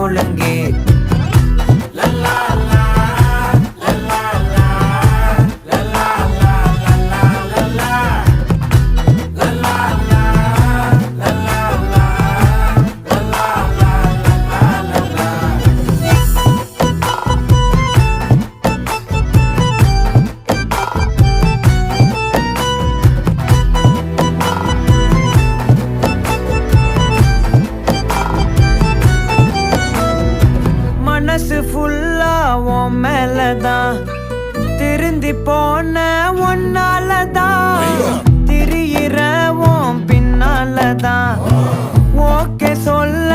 ஒழுங்கு. மனசு ஃபுல்லா உன் மேலதான், திருந்தி போன ஒன்னாலதான், திரியிற உன் பின்னாலதான், ஓகே சொல்ல